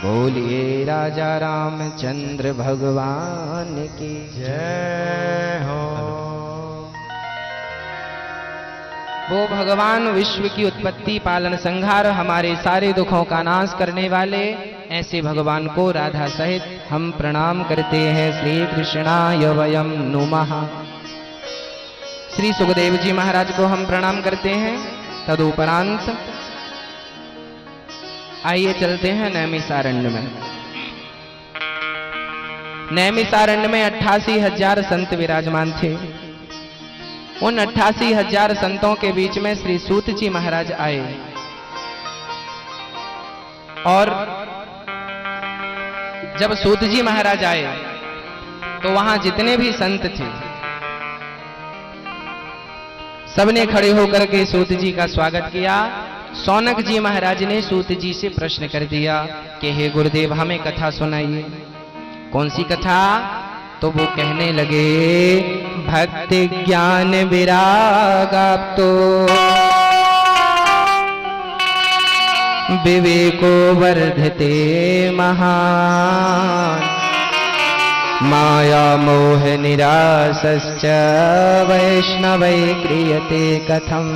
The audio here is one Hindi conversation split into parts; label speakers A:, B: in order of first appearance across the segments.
A: बोलिए राजा रामचंद्र भगवान की
B: जय हो।
A: वो भगवान विश्व की उत्पत्ति पालन संहार हमारे सारे दुखों का नाश करने वाले ऐसे भगवान को राधा सहित हम प्रणाम करते हैं। श्री कृष्णाय वयम नुमः। श्री सुखदेव जी महाराज को हम प्रणाम करते हैं। तदुपरांत आइए चलते हैं नैमिषारण्य में। नैमिषारण्य में 88,000 संत विराजमान थे। उन 88,000 संतों के बीच में श्री सूत जी महाराज आए और जब सूत जी महाराज आए तो वहां जितने भी संत थे सबने खड़े होकर के सूत जी का स्वागत किया। शौनक जी महाराज ने सूत जी से प्रश्न कर दिया कि हे गुरुदेव हमें कथा सुनाइए। कौन सी कथा? तो वो कहने लगे भक्ति ज्ञान विराग तो विवेको वर्धते महान माया मोह निरासश्च वैष्णवै क्रियते कथम।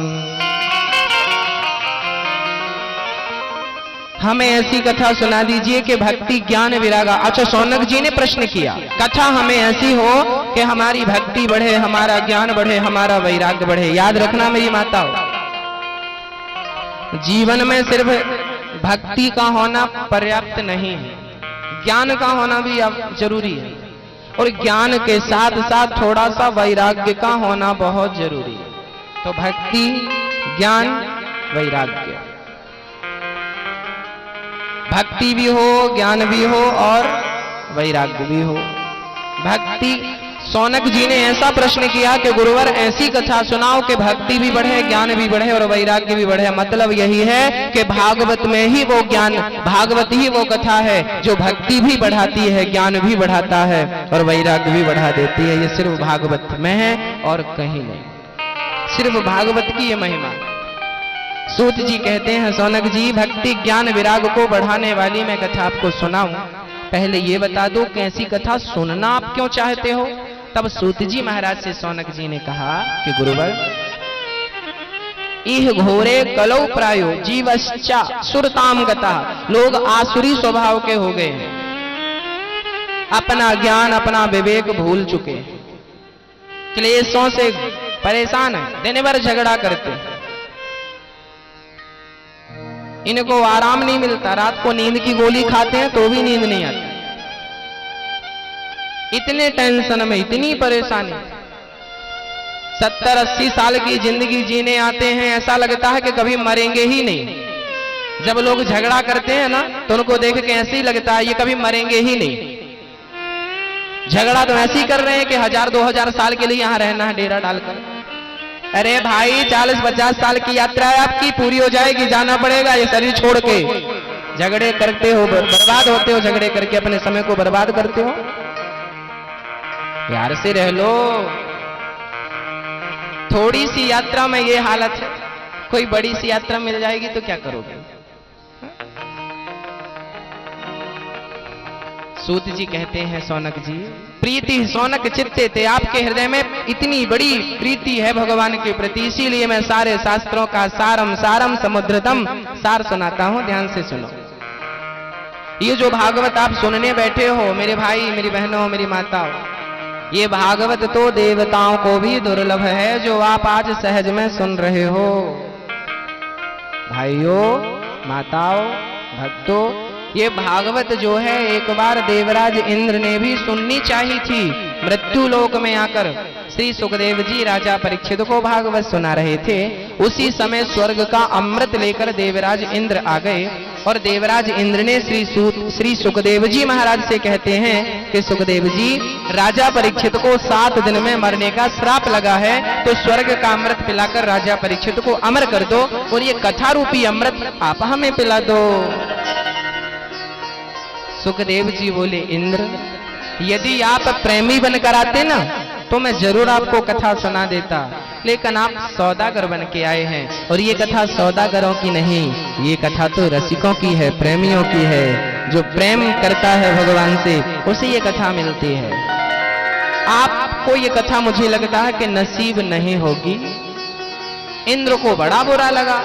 A: हमें ऐसी कथा सुना दीजिए कि भक्ति ज्ञान विरागा। अच्छा, शौनक जी ने प्रश्न किया कथा हमें ऐसी हो कि हमारी भक्ति बढ़े, हमारा ज्ञान बढ़े, हमारा वैराग्य बढ़े। याद रखना मेरी माताओं, जीवन में सिर्फ भक्ति का होना पर्याप्त नहीं है, ज्ञान का होना भी जरूरी है और ज्ञान के साथ साथ थोड़ा सा वैराग्य का होना बहुत जरूरी है। तो भक्ति ज्ञान वैराग्य, भक्ति भी हो, ज्ञान भी हो और वैराग्य भी हो। भक्ति, शौनक जी ने ऐसा प्रश्न किया कि गुरुवर ऐसी कथा सुनाओ कि भक्ति भी बढ़े, ज्ञान भी बढ़े और वैराग्य भी बढ़े। मतलब यही है कि भागवत में ही वो ज्ञान, भागवत ही वो कथा है जो भक्ति भी बढ़ाती है, ज्ञान भी बढ़ाता है और वैराग्य भी बढ़ा देती है। ये सिर्फ भागवत में है और कहीं नहीं, सिर्फ भागवत की ये महिमा। सूत जी कहते हैं शौनक जी भक्ति ज्ञान विराग को बढ़ाने वाली मैं कथा आपको सुनाऊं। पहले ये बता दो कैसी कथा सुनना आप क्यों चाहते हो? तब सूत जी महाराज से शौनक जी ने कहा कि गुरुवर इह घोरे कलौ प्रायो जीवश्चा सुरताम गता। लोग आसुरी स्वभाव के हो गए हैं, अपना ज्ञान अपना विवेक भूल चुके हैं, क्लेशों से परेशान है, दिन भर झगड़ा करते हैं, इनको आराम नहीं मिलता, रात को नींद की गोली खाते हैं तो भी नींद नहीं आती, इतने टेंशन में, इतनी परेशानी। 70-80 साल की जिंदगी जीने आते हैं, ऐसा लगता है कि कभी मरेंगे ही नहीं। जब लोग झगड़ा करते हैं ना तो उनको देख के ऐसे ही लगता है ये कभी मरेंगे ही नहीं। झगड़ा तो ऐसे ही कर रहे हैं कि 1000-2000 साल के लिए यहां रहना है डेरा डालकर। अरे भाई 40-50 साल की यात्रा है आपकी, पूरी हो जाएगी, जाना पड़ेगा ये शरीर छोड़ के। झगड़े करते हो, बर्बाद होते हो, झगड़े करके अपने समय को बर्बाद करते हो। प्यार से रह लो। थोड़ी सी यात्रा में ये हालत है, कोई बड़ी सी यात्रा मिल जाएगी तो क्या करोगे? सूत जी कहते हैं शौनक जी प्रीति शौनक चित्ते थे, आपके हृदय में इतनी बड़ी प्रीति है भगवान के प्रति, इसीलिए मैं सारे शास्त्रों का सारम सारम समुद्रतम सार सुनाता हूं। ध्यान से सुनो। ये जो भागवत आप सुनने बैठे हो मेरे भाई मेरी बहनों मेरी माताओं, ये भागवत तो देवताओं को भी दुर्लभ है जो आप आज सहज में सुन रहे हो। भाइयों माताओं भक्तों, ये भागवत जो है एक बार देवराज इंद्र ने भी सुननी चाहिए थी। मृत्यु लोक में आकर श्री सुखदेव जी राजा परीक्षित को भागवत सुना रहे थे, उसी समय स्वर्ग का अमृत लेकर देवराज इंद्र आ गए और देवराज इंद्र ने श्री सुखदेव जी महाराज से कहते हैं कि सुखदेव जी राजा परीक्षित को 7 दिन में मरने का श्राप लगा है, तो स्वर्ग का अमृत पिलाकर राजा परीक्षित को अमर कर दो और ये कथा रूपी अमृत आप हमें पिला दो। सुखदेव जी बोले इंद्र यदि आप प्रेमी बनकर आते ना तो मैं जरूर आपको कथा सुना देता, लेकिन आप सौदागर बन के आए हैं और ये कथा सौदागरों की नहीं, ये कथा तो रसिकों की है, प्रेमियों की है, जो प्रेम करता है भगवान से उसे ये कथा मिलती है। आपको ये कथा मुझे लगता है कि नसीब नहीं होगी। इंद्र को बड़ा बुरा लगा।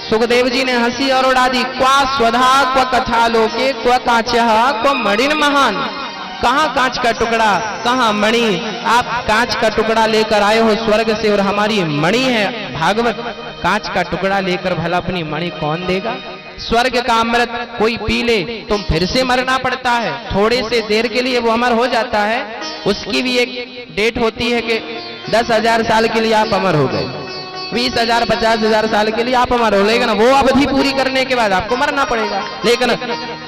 A: सुखदेव जी ने हंसी और उड़ा दी। क्वा स्वधा क्व कथा लोके क्व कांचः क्व मणिन महान। कहां कांच का टुकड़ा, कहां मणि। आप कांच का टुकड़ा लेकर आए हो स्वर्ग से और हमारी मणि है भागवत। कांच का टुकड़ा लेकर भला अपनी मणि कौन देगा? स्वर्ग का अमृत कोई पी ले तुम फिर से मरना पड़ता है। थोड़े से देर के लिए वो अमर हो जाता है, उसकी भी एक डेट होती है कि 10,000 साल के लिए आप अमर हो गए, 20,000 50,000 साल के लिए आप अमर हो, लेकिन वो अवधि पूरी करने के बाद आपको मरना पड़ेगा। लेकिन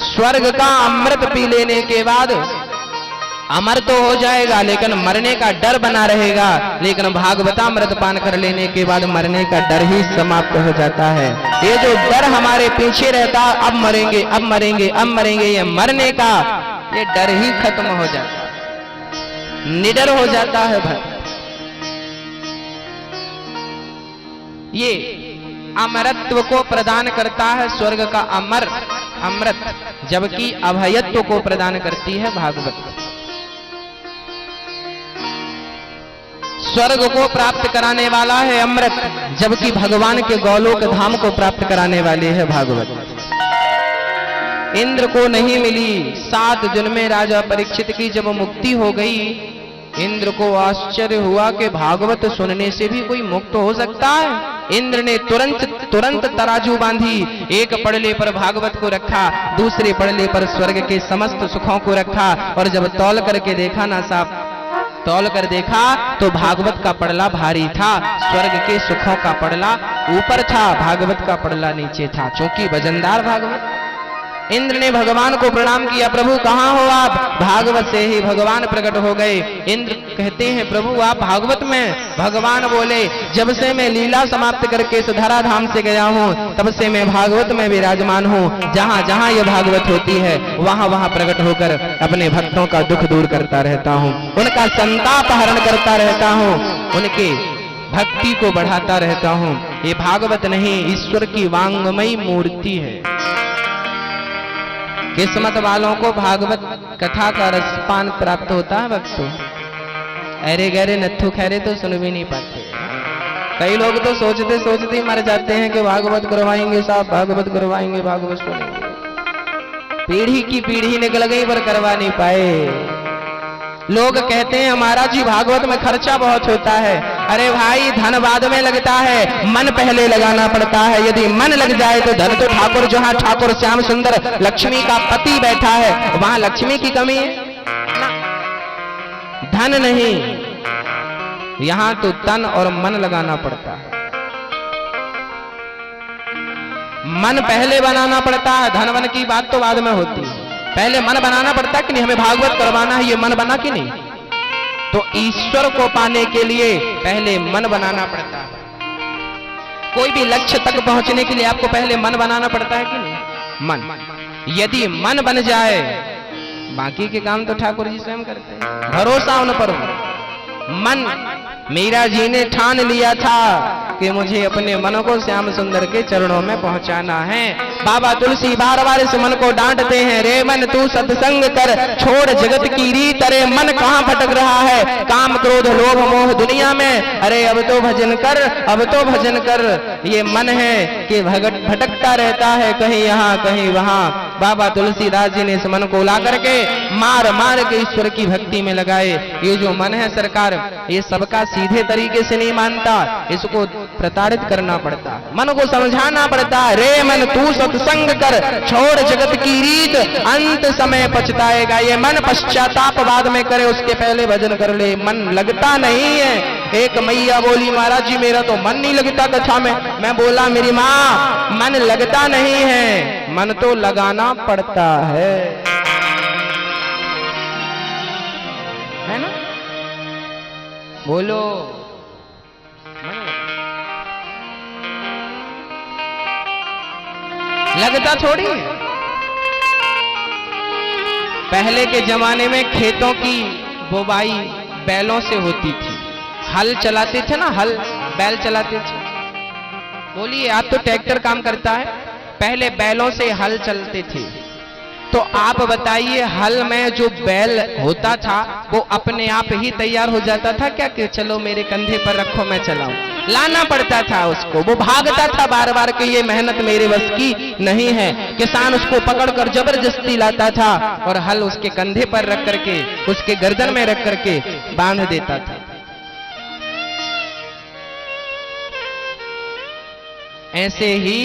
A: स्वर्ग का अमृत पी लेने के बाद अमर तो हो जाएगा लेकिन मरने का डर बना रहेगा। लेकिन भागवतामृत पान कर लेने के बाद मरने का डर ही समाप्त हो जाता है। ये जो डर हमारे पीछे रहता, अब मरेंगे अब मरेंगे अब मरेंगे, ये मरने का ये डर ही खत्म हो जाता है, निडर हो जाता है भक्त। ये अमरत्व को प्रदान करता है स्वर्ग का अमृत, जबकि अभयत्व को प्रदान करती है भागवत। स्वर्ग को प्राप्त कराने वाला है अमृत, जबकि भगवान के गोलोक धाम को प्राप्त कराने वाले है भागवत। इंद्र को नहीं मिली 7 दिन में राजा परीक्षित की जब मुक्ति हो गई, इंद्र को आश्चर्य हुआ कि भागवत सुनने से भी कोई मुक्त हो सकता है। इंद्र ने तुरंत तराजू बांधी, एक पड़ले पर भागवत को रखा, दूसरे पड़ले पर स्वर्ग के समस्त सुखों को रखा, और जब तौल करके देखा ना साहब, तौल कर देखा तो भागवत का पड़ला भारी था, स्वर्ग के सुखों का पड़ला ऊपर था, भागवत का पड़ला नीचे था, क्योंकि वजनदार भागवत। इंद्र ने भगवान को प्रणाम किया, प्रभु कहाँ हो आप? भागवत से ही भगवान प्रकट हो गए। इंद्र कहते हैं प्रभु आप भागवत में? भगवान बोले जब से मैं लीला समाप्त करके इस धराधाम से गया हूँ तब से मैं भागवत में विराजमान हूँ। जहाँ जहाँ ये भागवत होती है वहाँ वहाँ प्रकट होकर अपने भक्तों का दुख दूर करता रहता हूँ, उनका संताप हरण करता रहता हूँ, उनके भक्ति को बढ़ाता रहता हूँ। ये भागवत नहीं, ईश्वर की वांगमयी मूर्ति है। किस्मत वालों को भागवत कथा का रसपान प्राप्त होता है भक्तों। अरे गहरे नत्थु खैरे तो सुन भी नहीं पाते। कई लोग तो सोचते सोचते ही मर जाते हैं कि भागवत करवाएंगे साहब, भागवत करवाएंगे, भागवत सुनेंगे। पीढ़ी की पीढ़ी निकल गई पर करवा नहीं पाए। लोग कहते हैं हमारा जी भागवत में खर्चा बहुत होता है। अरे भाई धन बाद में लगता है, मन पहले लगाना पड़ता है। यदि मन लग जाए तो धन तो ठाकुर, जहां ठाकुर श्याम सुंदर लक्ष्मी का पति बैठा है वहां लक्ष्मी की कमी है ना? धन नहीं, यहां तो तन और मन लगाना पड़ता है। मन पहले बनाना पड़ता है, धन वन की बात तो बाद में होती है। पहले मन बनाना पड़ता है कि नहीं, हमें भागवत करवाना है, ये मन बना कि नहीं? तो ईश्वर को पाने के लिए पहले मन बनाना पड़ता है। कोई भी लक्ष्य तक पहुंचने के लिए आपको पहले मन बनाना पड़ता है कि नहीं? मन यदि मन बन जाए बाकी के काम तो ठाकुर जी स्वयं करते हैं, भरोसा उन पर हो। मन मीरा जी ने ठान लिया था कि मुझे अपने मन को श्याम सुंदर के चरणों में पहुंचाना है। बाबा तुलसी बार बार इस मन को डांटते हैं, रे मन तू सत्संग कर, छोड़ जगत की रीत। अरे मन कहाँ भटक रहा है, काम क्रोध लोभ मोह दुनिया में। अरे अब तो भजन कर, अब तो भजन कर। ये मन है कि भटकता रहता है कहीं यहाँ कहीं वहां। बाबा तुलसीदास जी ने इस मन को ला करके मार मार के ईश्वर की भक्ति में लगाए। ये जो मन है सरकार, ये सबका सीधे तरीके से नहीं मानता, इसको प्रताड़ित करना पड़ता, मन को समझाना पड़ता। रे मन तू सत्संग कर, छोड़ जगत की रीत, अंत समय पछताएगा। ये मन पश्चाताप बाद में करे, उसके पहले भजन कर ले। मन लगता नहीं है। एक मैया बोली महाराज जी मेरा तो मन नहीं लगता कथा में। मैं बोला मेरी माँ मन लगता नहीं है, मन तो लगाना पड़ता है ना? बोलो लगता थोड़ी है। पहले के जमाने में खेतों की बुवाई बैलों से होती थी, हल चलाते थे ना, हल बैल चलाते थे। बोलिए आप तो ट्रैक्टर काम करता है, पहले बैलों से हल चलते थे। तो आप बताइए, हल में जो बैल होता था वो अपने आप ही तैयार हो जाता था क्या कि चलो मेरे कंधे पर रखो मैं चलाऊं? लाना पड़ता था उसको, वो भागता था बार बार कि ये मेहनत मेरे बस की नहीं है। किसान उसको पकड़कर जबरदस्ती लाता था और हल उसके कंधे पर रख करके, उसके गर्दन में रख करके बांध देता था। ऐसे ही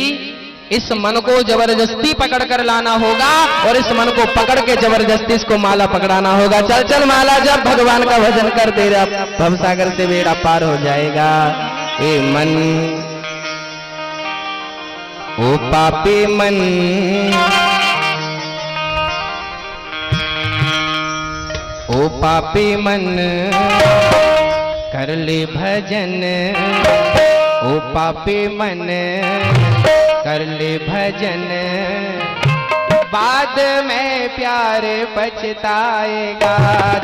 A: इस मन को जबरदस्ती पकड़ कर लाना होगा और इस मन को पकड़ के जबरदस्ती इसको माला पकड़ाना होगा। चल चल माला, जब भगवान का भजन कर तेरा भवसागर से बेड़ा पार हो जाएगा। ए मन, ओ पापी मन, ओ पापी मन, कर ले भजन। ओ पापी मन, कर ले भजन। बाद में प्यार पछताएगा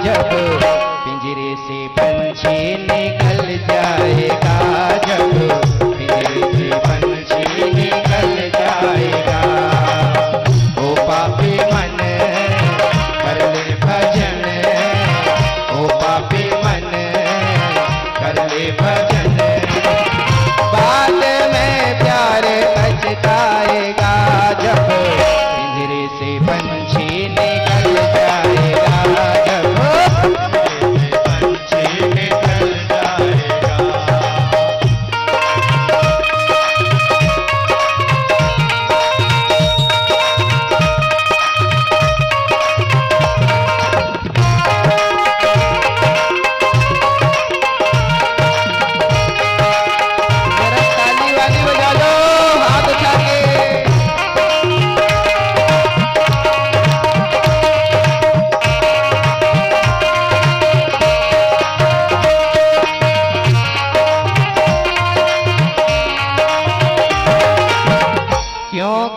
A: जब पिंजरे से पंछी निकल जाएगा। जब पिंजरे से पंछी निकल जाएगा। ओ पापी मन, कर ले भजन। ओ पापी मन, कर ले भजन। बाद में प्यार पछताएगा जब पिंजरे से पंछी निकल जाएगा। जब पंछी निकल जाएगा।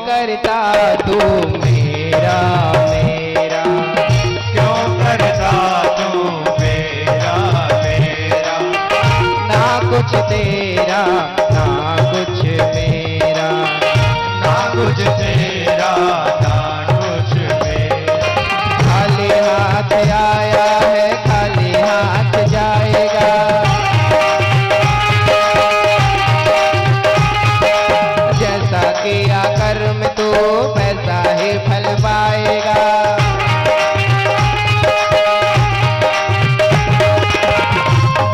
A: करता तू मेरा मेरा,
B: क्यों करता तू मेरा मेरा?
A: ना कुछ तेरा ना कुछ मेरा,
B: ना कुछ तेरा ना कुछ मेरा।
A: खाली हाथ आया है खाली हाथ जाएगा। जैसा किया कर्म तो वैसा ही फल पाएगा।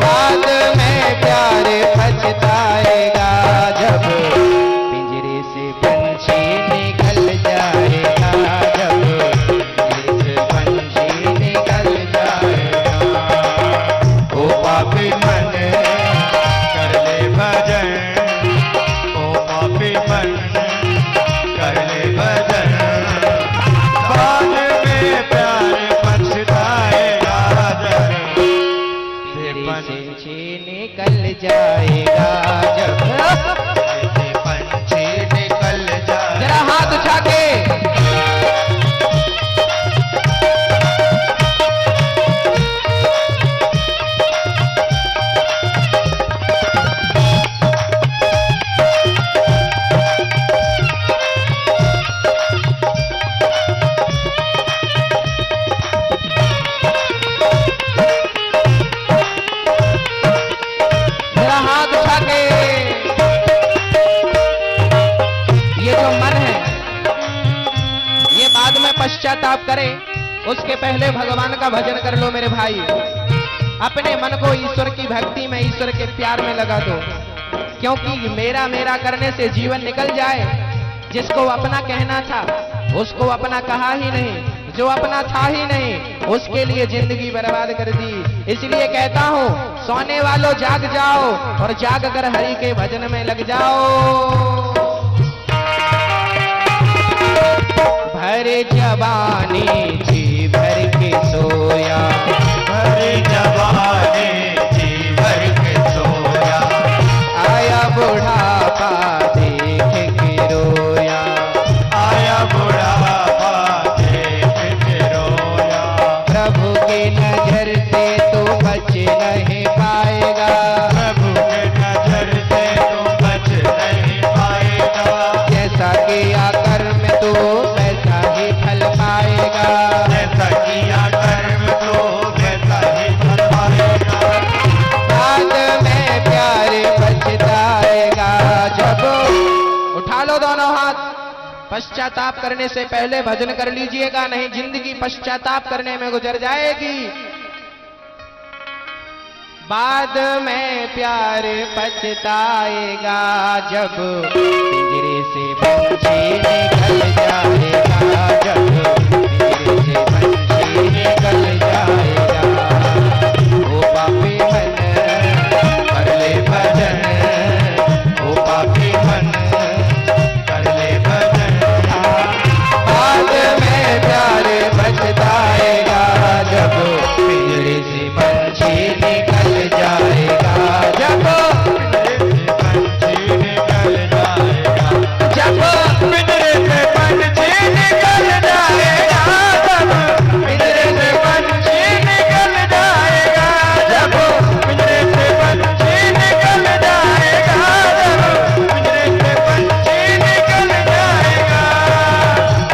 A: बाद में प्यार पछताएगा जब पिंजरे से पंछी निकल जाएगा। जब पिंजरे से पंछी निकल जाएगा।
B: ओ पापी मन, कर ले भजन। ओ पापी मन, कर ले भजन। बाद में प्यार पछताएगा जब
A: पंछी निकल जाएगा। जब
B: पंछी निकल जाए।
A: जरा हाथ उठा के पश्चाताप करे उसके पहले भगवान का भजन कर लो मेरे भाई। अपने मन को ईश्वर की भक्ति में, ईश्वर के प्यार में लगा दो, क्योंकि मेरा मेरा करने से जीवन निकल जाए। जिसको अपना कहना था उसको अपना कहा ही नहीं, जो अपना था ही नहीं उसके लिए जिंदगी बर्बाद कर दी। इसलिए कहता हूं, सोने वालों जाग जाओ और जाग कर हरि के भजन में लग जाओ। भर जवानी जी भर के सोया,
B: भर जवानी जी भर के सोया।
A: आया बुढ़ापा देख के रोया।
B: आया बुढ़ापा देख के रोया।
A: प्रभु की नजर से तो बच नहीं पाएगा।
B: प्रभु के नजर से तो बच नहीं पाएगा।
A: जैसा किया कर्म तो वैसा ही फल पाएगा। दोनों हाथ। पश्चाताप करने से पहले भजन कर लीजिएगा, नहीं जिंदगी पश्चाताप करने में गुजर जाएगी। बाद में प्यार पछताएगा, जब पिंजरे से पंछी निकल जाएगा, जब पिंजरे से पंछी निकल जाएगा। ओ पापी मन कर ले भजन, ओ पापी मन कर ले भजन। बाद में प्यार पछताएगा, जब पिंजरे से पंछी निकल जाएगा, जब पिंजरे से पंछी निकल जाएगा, जब पिंजरे से पंछी निकल जाएगा, जब पिंजरे से पंछी निकल जाएगा, जब पिंजरे से पंछी निकल जाएगा, जब पिंजरे से पंछी निकल जाएगा,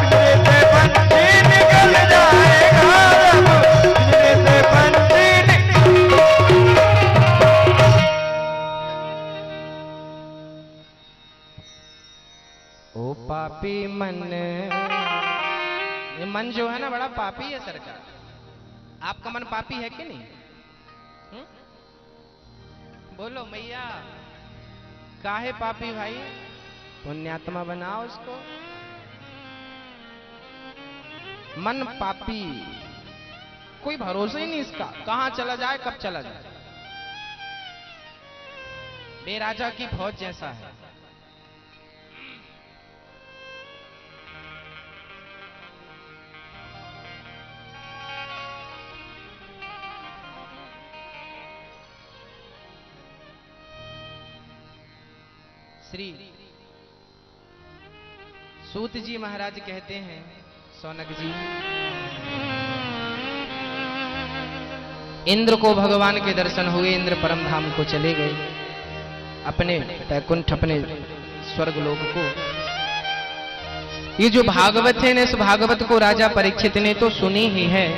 A: पिंजरे से पंछी निकल जाएगा, जब पिंजरे से पंछी ओ पापी मन, ये मन जो है ना बड़ा पापी है सरकार। आपका मन पापी है कि नहीं? बोलो मैया, काहे पापी भाई? पुण्यात्मा बनाओ उसको। मन पापी, कोई भरोसा ही नहीं इसका, कहां चला जाए कब चला जाए। बेराजा की फौज जैसा है। श्री सूत जी महाराज कहते हैं, सौनक जी, इंद्र को भगवान के दर्शन हुए, इंद्र परम धाम को चले गए, अपने बैकुंठ, अपने स्वर्ग लोक को। ये जो भागवत है ना, इस भागवत को राजा परीक्षित ने तो सुनी ही है,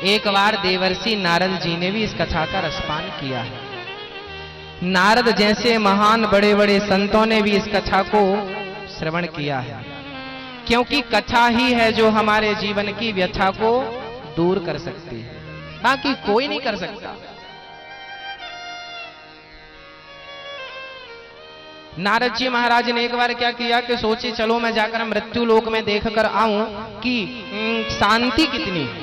A: एक बार देवर्षि नारद जी ने भी इस कथा का रसपान किया है। नारद जैसे महान बड़े बड़े संतों ने भी इस कथा को श्रवण किया है, क्योंकि कथा ही है जो हमारे जीवन की व्यथा को दूर कर सकती है, बाकी कोई नहीं कर सकता। नारद जी महाराज ने एक बार क्या किया कि सोचे चलो मैं जाकर मृत्यु लोक में देखकर आऊं कि शांति कितनी है।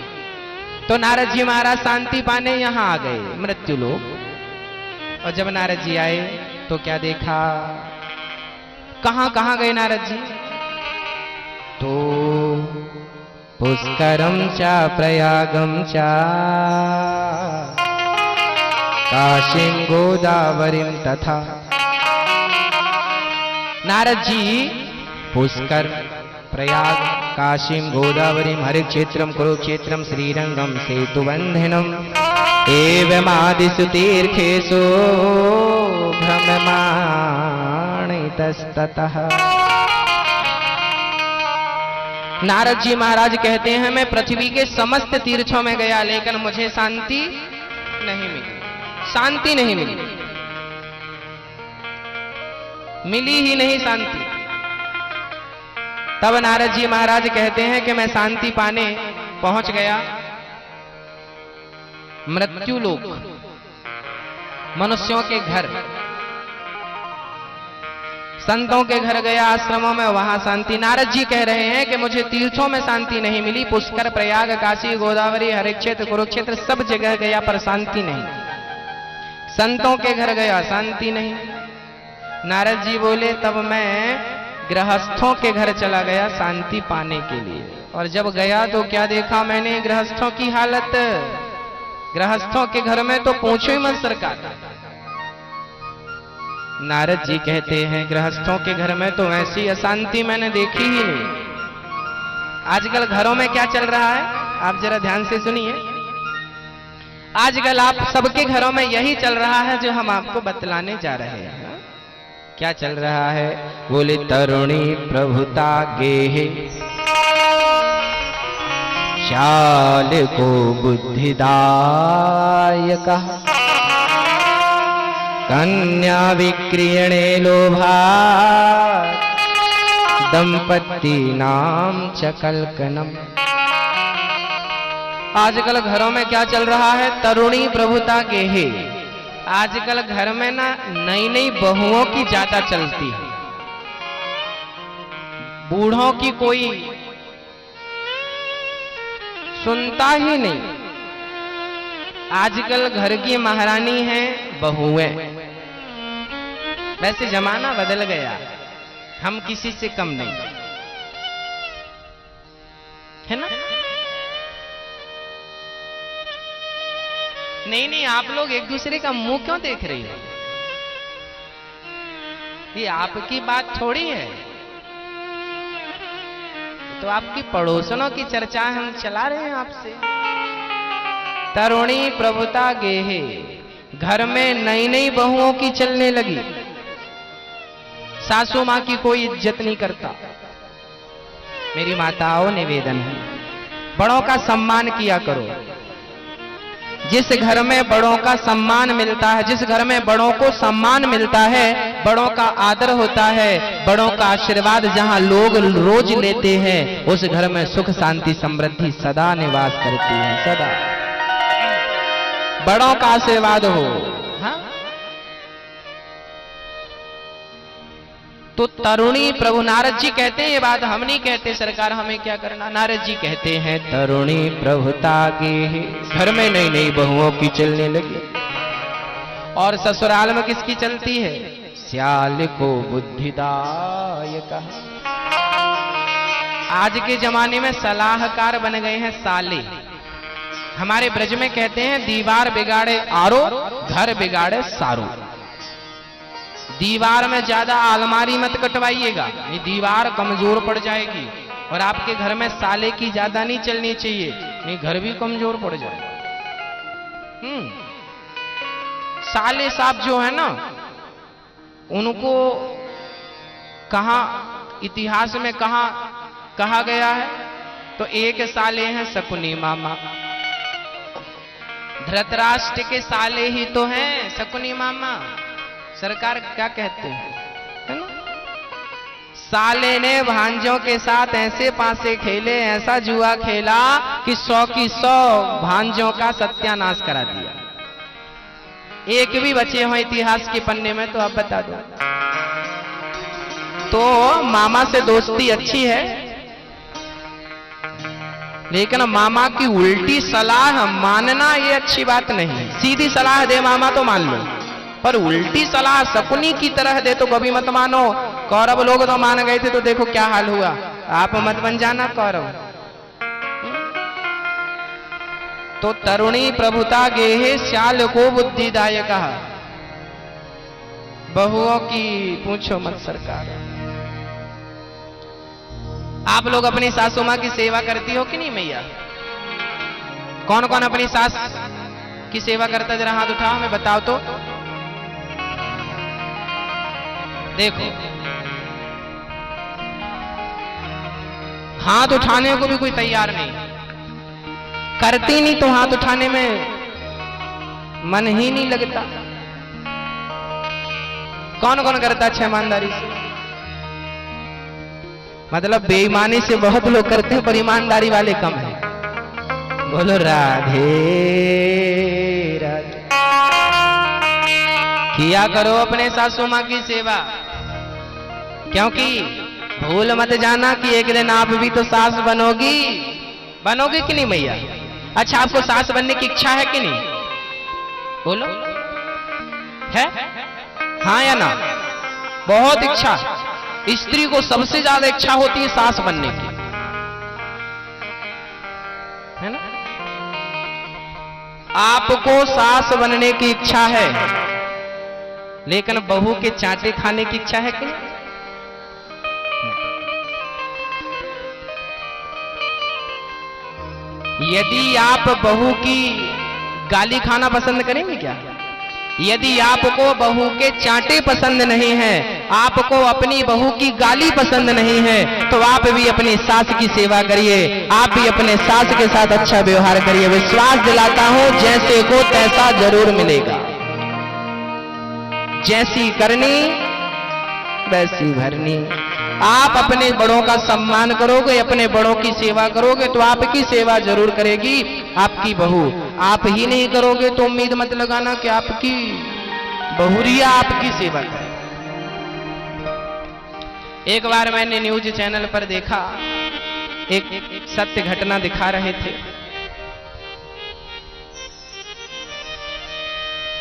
A: तो नारद जी महाराज शांति पाने यहां आ गए मृत्यु लोक। और जब नारद जी आए तो क्या देखा, कहां कहां गए नारद जी? तो पुष्करम चा प्रयागम चा काशीं गोदावरीं तथा। नारद जी पुष्कर, प्रयाग, काशीं गोदावरीं, हरिक्षेत्रम, कुरुक्षेत्रम, श्रीरंगम, सेतुबंधनम एवमादिषु तीर्थेषु भ्रममाणितस्ततः। नारद जी महाराज कहते हैं, मैं पृथ्वी के समस्त तीर्थों में गया, लेकिन मुझे शांति नहीं मिली, शांति नहीं मिली, मिली ही नहीं शांति। तब नारद जी महाराज कहते हैं कि मैं शांति पाने पहुंच गया मृत्यु लोक, मनुष्यों के घर, संतों के घर गया, आश्रमों में, वहां शांति। नारद जी कह रहे हैं कि मुझे तीर्थों में शांति नहीं मिली, पुष्कर, प्रयाग, काशी, गोदावरी, हरिक्षेत्र, कुरुक्षेत्र सब जगह गया पर शांति नहीं। संतों के घर गया, शांति नहीं। नारद जी बोले तब मैं गृहस्थों के घर चला गया शांति पाने के लिए। और जब गया तो क्या देखा मैंने, गृहस्थों की हालत। गृहस्थों के घर में तो पूछो ही मत सरकार। नारद जी कहते हैं गृहस्थों के घर में तो ऐसी अशांति मैंने देखी ही नहीं। आजकल घरों में क्या चल रहा है, आप जरा ध्यान से सुनिए। आजकल आप सबके घरों में यही चल रहा है जो हम आपको बतलाने जा रहे हैं। क्या चल रहा है? बोले तरुणी प्रभुता गेहे, शाल को बुद्धिदायक, कन्या विक्रियणे लोभा, दंपति नाम चकलकनम। आजकल घरों में क्या चल रहा है? तरुणी प्रभुता गेहे। आजकल घर में ना नई नई बहुओं की ज्यादा चलती है, बूढ़ों की कोई सुनता ही नहीं। आजकल घर की महारानी है बहुएं। वैसे जमाना बदल गया, हम किसी से कम नहीं, है ना? नहीं, आप लोग एक दूसरे का मुंह क्यों देख रही हो? ये आपकी बात थोड़ी है, तो आपकी पड़ोसनों की चर्चा हम चला रहे हैं आपसे। तरुणी प्रभुता गेहे, घर में नई नई बहुओं की चलने लगी। सासू मां की कोई इज्जत नहीं करता। मेरी माताओं निवेदन है, बड़ों का सम्मान किया करो। जिस घर में बड़ों का सम्मान मिलता है, जिस घर में बड़ों को सम्मान मिलता है, बड़ों का आदर होता है, बड़ों का आशीर्वाद जहां लोग रोज लेते हैं, उस घर में सुख शांति समृद्धि सदा निवास करती है। सदा बड़ों का आशीर्वाद हो। हाँ? तो तरुणी प्रभु, नारद जी कहते हैं ये बात, हम नहीं कहते सरकार, हमें क्या करना। नारद जी कहते हैं तरुणी प्रभुता गेहे, घर में नई नई बहुओं की चलने लगी। और ससुराल में किसकी चलती है? श्याल को बुद्धिदायक। आज के जमाने में सलाहकार बन गए हैं साले। हमारे ब्रज में कहते हैं दीवार बिगाड़े आरो, घर बिगाड़े सारो। दीवार में ज्यादा अलमारी मत कटवाइएगा, ये दीवार कमजोर पड़ जाएगी। और आपके घर में साले की ज्यादा नहीं चलनी चाहिए, नहीं घर भी कमजोर पड़ जाएगा। साले साहब जो है ना, उनको कहा इतिहास में कहा गया है, तो एक साले हैं शकुनी मामा। धृतराष्ट्र के साले ही तो हैं शकुनी मामा। सरकार क्या कहते हैं, है ना? साले ने भांजों के साथ ऐसे पासे खेले, ऐसा जुआ खेला कि 100 की 100 भांजों का सत्यानाश करा दिया। एक भी बचे हो इतिहास के पन्ने में तो आप बता दो। तो मामा से दोस्ती अच्छी है, लेकिन मामा की उल्टी सलाह मानना ये अच्छी बात नहीं। सीधी सलाह दे मामा तो मान लो, पर उल्टी सलाह शकुनी की तरह दे तो कभी मत मानो। कौरव लोग तो मान गए थे, तो देखो क्या हाल हुआ। आप मत बन जाना कौरव। तो तरुणी प्रभुता गेहे, श्याल को बुद्धिदायक। बहुओं की पूछो मत सरकार। आप लोग अपनी सासू मां की सेवा करती हो कि नहीं मैया? कौन कौन अपनी सास की सेवा करता? जरा हाथ उठाओ, हमें बताओ तो। देखो, हाथ उठाने को भी कोई तैयार नहीं, करती नहीं तो हाथ उठाने में मन ही नहीं लगता। कौन कौन करता अच्छा ईमानदारी से? मतलब बेईमानी से बहुत लोग करते हैं, पर ईमानदारी वाले कम हैं। बोलो राधे राधे। किया करो अपने सासू मां की सेवा, क्योंकि भूल मत जाना कि एक दिन आप भी तो सास बनोगी। बनोगे कि नहीं मैया? अच्छा, आपको सास बनने की इच्छा है कि नहीं? बोलो, है? हाँ या ना? बहुत इच्छा। स्त्री को सबसे ज्यादा इच्छा होती है सास बनने की, है ना? आपको सास बनने की इच्छा है, लेकिन बहू के चांटे खाने की इच्छा है कि नहीं? यदि आप बहू की गाली खाना पसंद करेंगे क्या? यदि आपको बहू के चांटे पसंद नहीं है, आपको अपनी बहू की गाली पसंद नहीं है, तो आप भी अपनी सास की सेवा करिए, आप भी अपने सास के साथ अच्छा व्यवहार करिए। विश्वास दिलाता हूं, जैसे को तैसा जरूर मिलेगा। जैसी करनी वैसी भरनी। आप अपने बड़ों का सम्मान करोगे, अपने बड़ों की सेवा करोगे तो आपकी सेवा जरूर करेगी आपकी बहू। आप ही नहीं करोगे तो उम्मीद मत लगाना कि आपकी बहुरिया आपकी सेवा करे। एक बार मैंने न्यूज चैनल पर देखा, एक सत्य घटना दिखा रहे थे।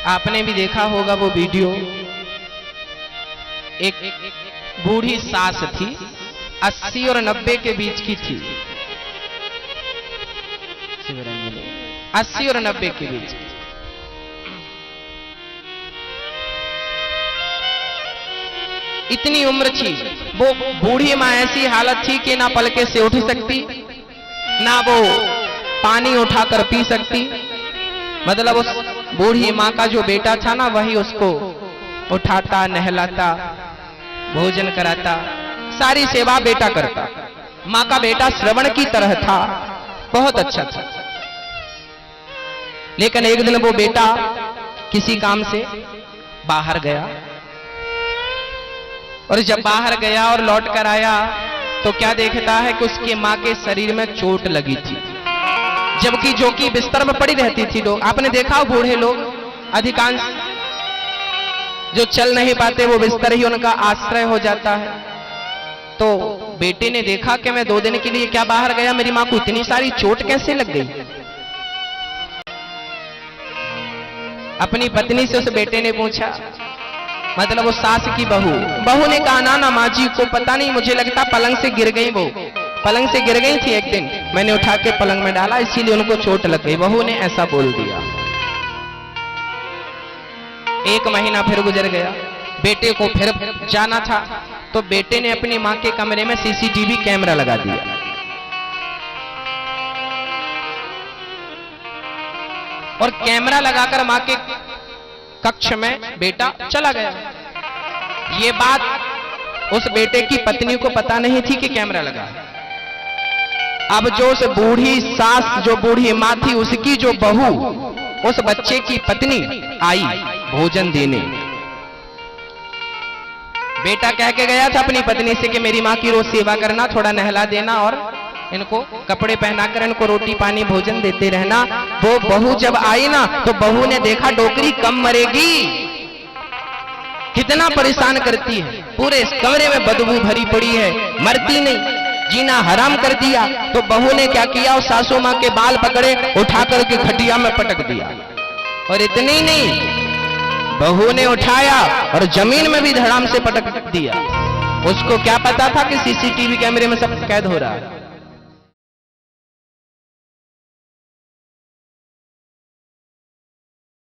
A: आपने भी देखा होगा वो वीडियो। एक बूढ़ी सास थी, 80 और 90 के बीच की थी। 80 और 90 के बीच की। इतनी उम्र थी, वो बूढ़ी मां ऐसी हालत थी कि ना पलके से उठ सकती, ना वो पानी उठाकर पी सकती। मतलब उस बूढ़ी मां का जो बेटा था ना, वही उसको उठाता, नहलाता, भोजन कराता, सारी सेवा बेटा करता। मां का बेटा श्रवण की तरह था, बहुत अच्छा था। लेकिन एक दिन वो बेटा किसी काम से बाहर गया, और जब बाहर गया और लौट कर आया तो क्या देखता है कि उसके मां के शरीर में चोट लगी थी, जबकि जो कि बिस्तर में पड़ी रहती थी। लोग आपने देखा हो, बूढ़े लोग अधिकांश जो चल नहीं पाते वो बिस्तर ही उनका आश्रय हो जाता है। तो बेटे ने देखा कि मैं 2 दिन के लिए क्या बाहर गया, मेरी मां को इतनी सारी चोट कैसे लग गई। अपनी पत्नी से उस बेटे ने पूछा, मतलब वो सास की बहू ने कहा, ना माँ जी को पता नहीं, मुझे लगता पलंग से गिर गई। वो पलंग से गिर गई थी एक दिन, मैंने उठा के पलंग में डाला, इसीलिए उनको चोट लग गई। बहू ने ऐसा बोल दिया। 1 महीना फिर गुजर गया, बेटे को फिर जाना था, तो बेटे ने अपनी मां के कमरे में सीसीटीवी कैमरा लगा दिया। और कैमरा लगाकर मां के कक्ष में बेटा चला गया। ये बात उस बेटे की पत्नी को पता नहीं थी कि कैमरा लगा। अब जो उस बूढ़ी सास, जो बूढ़ी मां थी, उसकी जो बहू, उस बच्चे की पत्नी आई भोजन देने। बेटा कह के गया था अपनी पत्नी से कि मेरी मां की रोज सेवा करना, थोड़ा नहला देना और इनको कपड़े पहनाकर इनको रोटी पानी भोजन देते रहना। वो बहू जब आई ना, तो बहू ने देखा डोकरी कम मरेगी, कितना परेशान करती है, पूरे इस कमरे में बदबू भरी पड़ी है, मरती नहीं, जीना हराम कर दिया। तो बहू ने क्या किया, उस सासू मां के बाल पकड़े, उठा करके खटिया में पटक दिया। और इतनी नहीं, बहू ने उठाया और जमीन में भी धड़ाम से पटक दिया। उसको क्या पता था कि सीसीटीवी कैमरे में सब कैद हो रहा है।